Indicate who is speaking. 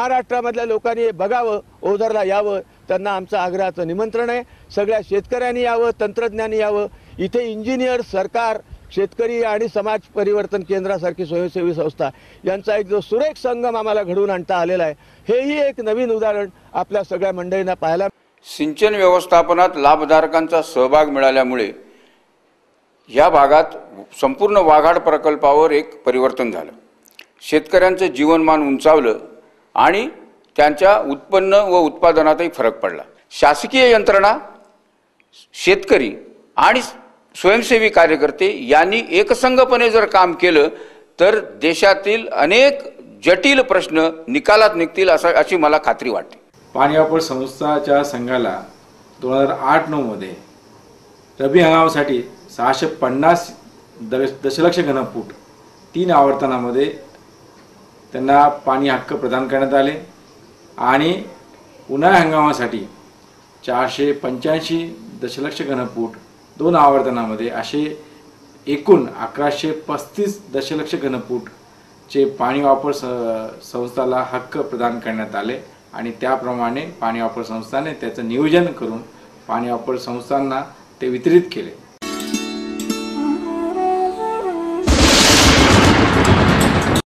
Speaker 1: महाराष्ट्रामधल्या लोकांनी हे बघावं, ओझरला यावं, त्यांना आमचं आग्रहाचं निमंत्रण आहे। सगळ्या शेतकऱ्यांनी यावं, तंत्रज्ञानी यावं। इथे इंजिनियर, सरकार, शेतकरी आणि समाज परिवर्तन केंद्रासारखी स्वयंसेवी संस्था यांचा एक जो सुरेख संगम आम्हाला घडवून आणता आलेला आहे, हेही एक नवीन उदाहरण आपल्या सगळ्या मंडळींना पाहायला।
Speaker 2: सिंचन व्यवस्थापनात लाभधारकांचा सहभाग मिळाल्यामुळे या भागात संपूर्ण वाघाड प्रकल्पावर एक परिवर्तन झालं। शेतकऱ्यांचं जीवनमान उंचावलं आणि त्यांच्या उत्पन्न व उत्पादनातही फरक पडला। शासकीय यंत्रणा, शेतकरी आणि स्वयंसेवी कार्यकर्ते यांनी एकसंघपणे जर काम केलं तर देशातील अनेक जटिल प्रश्न निकालात निघतील अशी मला खात्री वाटते।
Speaker 3: पाणी वापर संस्थाच्या संघाला 2008-9 मध्ये रब्बी हंगामासाठी 650 दशलक्ष घनफूट 3 आवर्तनामध्ये त्यांना पाणी हक्क प्रदान करण्यात आले आणि उन्हाळी हंगामासाठी 485 दशलक्ष घनफूट 2 आवर्तनामध्ये असे एकूण 1135 दशलक्ष घनफूटचे पाणी वापर संस्थाला हक्क प्रदान करण्यात आले आणि त्याप्रमाणे पाणी वापर संस्थाने त्याचं नियोजन करून पाणी वापर संस्थांना ते वितरित केले।